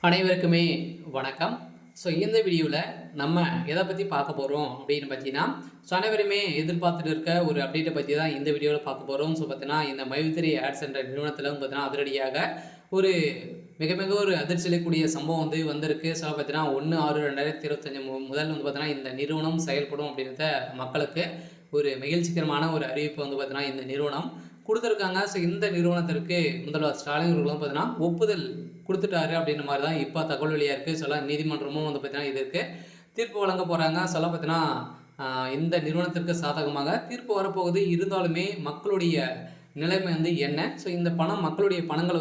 அனைவருக்குமே வணக்கம். ஸோ இந்த வீடியோவில் நம்ம எதை பற்றி பார்க்க போகிறோம் அப்படின்னு பார்த்தீங்கன்னா, அனைவருமே எதிர்பார்த்துட்டு இருக்க ஒரு அப்டேட்டை பற்றி தான் இந்த வீடியோவில் பார்க்க போகிறோம். ஸோ பார்த்தீங்கன்னா, இந்த மைத்ரி ஆட்ஸ் என்ற நிறுவனத்தில் பார்த்தீங்கன்னா அதிரடியாக ஒரு மிக மிக ஒரு அதிர்ச்சி அளிக்கக்கூடிய சம்பவம் வந்திருக்கு. ஸோ பார்த்தீங்கன்னா 1/6/2025 முதல் பார்த்தீங்கன்னா இந்த நிறுவனம் செயல்படும் அப்படின்றத மக்களுக்கு ஒரு மகிழ்ச்சிகரமான ஒரு அறிவிப்பு பார்த்தீங்கன்னா இந்த நிறுவனம் கொடுத்துருக்காங்க. ஸோ இந்த நிறுவனத்திற்கு முதல்வர் ஸ்டாலின் அவர்களும் பார்த்தீங்கன்னா ஒப்புதல் கொடுத்துட்டாரு அப்படின்ற மாதிரி தான் இப்போ தகவல் வெளியாக இருக்குது. சொல்ல நீதிமன்றமும் பார்த்தீங்கன்னா இதற்கு தீர்ப்பு வழங்க போகிறாங்க. சொல்ல பார்த்தீங்கன்னா இந்த நிறுவனத்திற்கு சாதகமாக தீர்ப்பு வரப்போகுது. இருந்தாலுமே மக்களுடைய நிலைமை என்ன? ஸோ இந்த பணம் மக்களுடைய பணங்கள்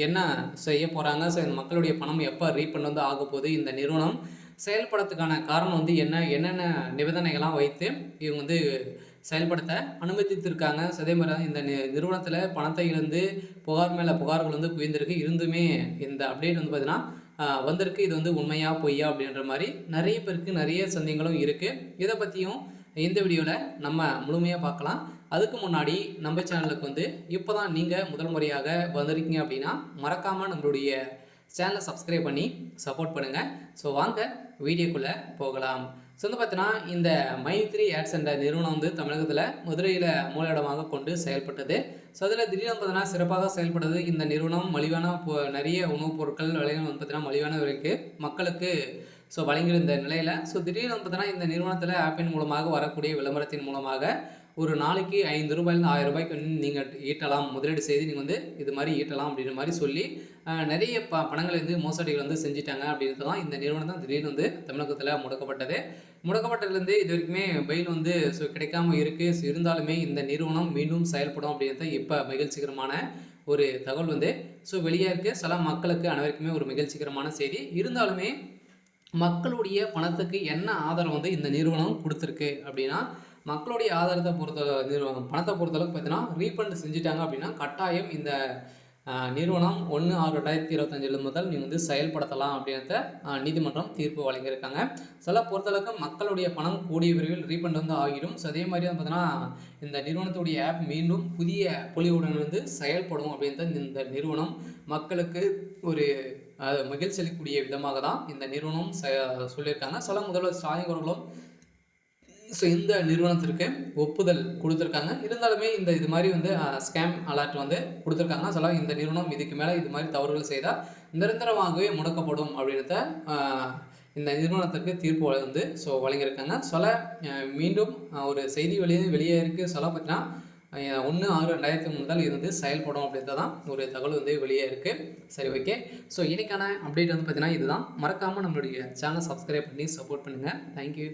என்ன செய்ய போகிறாங்க? ஸோ இந்த மக்களுடைய பணம் எப்போ ரீஃபண்ட் ஆக போகுது? இந்த நிறுவனம் செயல்படுறதுக்கான காரணம் என்னென்ன நிபந்தனைகள்லாம் வைத்து இவங்க செயல்படுத்த அனுமதித்திருக்காங்க. அதே மாதிரி தான் இந்த நிறுவனத்தில் பணத்தை இழந்து புகார் மேலே புகார்கள் குவிந்திருக்கு. இருந்துமே இந்த அப்டேட் பார்த்தீங்கன்னா வந்திருக்கு. இது உண்மையா பொய்யா அப்படின்ற மாதிரி நிறைய பேருக்கு நிறைய சந்தேகங்களும் இருக்குது. இதை பற்றியும் இந்த வீடியோவில் நம்ம முழுமையாக பார்க்கலாம். அதுக்கு முன்னாடி நம்ம சேனலுக்கு இப்போ தான் நீங்கள் முதல் முறையாக வந்திருக்கீங்க அப்படின்னா மறக்காமல் நம்மளுடைய சேனலை சப்ஸ்கிரைப் பண்ணி சப்போர்ட் பண்ணுங்கள். ஸோ வாங்க வீடியோக்குள்ளே போகலாம். ஸோ பார்த்தீங்கன்னா இந்த மைத்ரி ஆட்ஸ் என்ற நிறுவனம் தமிழகத்தில் மதுரையில் மூலஇடமாக கொண்டு செயல்பட்டது. ஸோ அதில் திடீர்னு பார்த்தீங்கன்னா சிறப்பாக செயல்பட்டது. இந்த நிறுவனம் மலிவான நிறைய உணவுப் பொருட்கள் விலைகள் பார்த்தீங்கன்னா மலிவான விலைக்கு மக்களுக்கு வழங்கியிருந்த நிலையில் திடீர்னு பார்த்தீங்கன்னா இந்த நிறுவனத்தில் ஆப்பின் மூலமாக வரக்கூடிய விளம்பரத்தின் மூலமாக ஒரு நாளைக்கு ₹5 ₹1000 நீங்கள் ஈட்டலாம், முதலீடு செய்து நீங்கள் இது மாதிரி ஈட்டலாம் அப்படின்ற மாதிரி சொல்லி நிறைய பணங்களை மோசடிகள் செஞ்சுட்டாங்க அப்படின்றது தான் இந்த நிறுவனம் தான் திடீர்னு தமிழகத்தில் முடக்கப்பட்டது. முடக்கப்பட்டதுலேருந்து இது வரைக்குமே பெயில் கிடைக்காம இருக்குது. இருந்தாலுமே இந்த நிறுவனம் மீண்டும் செயல்படும் அப்படின்றது இப்போ மகிழ்ச்சிகரமான ஒரு தகவல் வெளியாக இருக்குது. சில மக்களுக்கு அனைவருக்குமே ஒரு மகிழ்ச்சிகரமான செய்தி. இருந்தாலுமே மக்களுடைய பணத்துக்கு என்ன ஆதரவு இந்த நிறுவனம் கொடுத்துருக்கு அப்படின்னா, மக்களுடைய ஆதாரத்தை பணத்தை பொறுத்தளவுக்கு பார்த்தீங்கன்னா ரீஃபண்ட் செஞ்சுட்டாங்க அப்படின்னா கட்டாயம் இந்த நிறுவனம் 1/6/2025 முதல் நீங்கள் செயல்படுத்தலாம் அப்படின்றத நீதிமன்றம் தீர்ப்பு வழங்கியிருக்காங்க. சில பொறுத்தளவுக்கு மக்களுடைய பணம் கூடிய விரைவில் ரீஃபண்ட் ஆகிடும். ஸோ அதே மாதிரி பார்த்தீங்கன்னா இந்த நிறுவனத்துடைய ஆப் மீண்டும் புதிய பொலிவுடன் செயல்படும் அப்படின்றது இந்த நிறுவனம் மக்களுக்கு ஒரு மகிழ்ச்சி அளிக்கக்கூடிய விதமாக தான் இந்த நிறுவனம் சொல்லியிருக்காங்க. சில முதல்வர் ஸ்டாலின் அவர்களும் இந்த நிறுவனத்திற்கு ஒப்புதல் கொடுத்துருக்காங்க. இருந்தாலுமே இது மாதிரி ஸ்கேம் அலர்ட் கொடுத்துருக்காங்க. சொல்ல இந்த நிறுவனம் இதுக்கு மேலே இது மாதிரி தவறுகள் செய்தால் நிரந்தரமாகவே முடக்கப்படும் அப்படின்றத இந்த நிறுவனத்திற்கு தீர்ப்பு வழங்கியிருக்காங்க. சொல்ல மீண்டும் ஒரு செய்தி வெளியே இருக்குது. சொல்ல பார்த்தீங்கன்னா 1/6/2025 முதல் செயல்படும் அப்படின்றது தான் ஒரு தகவல் வெளியே இருக்குது. சரி, ஓகே. ஸோ இன்னைக்கான அப்டேட் பார்த்தீங்கன்னா இதுதான். மறக்காமல் நம்மளுடைய சேனலை சப்ஸ்கிரைப் பண்ணி சப்போர்ட் பண்ணுங்கள். தேங்க்யூ.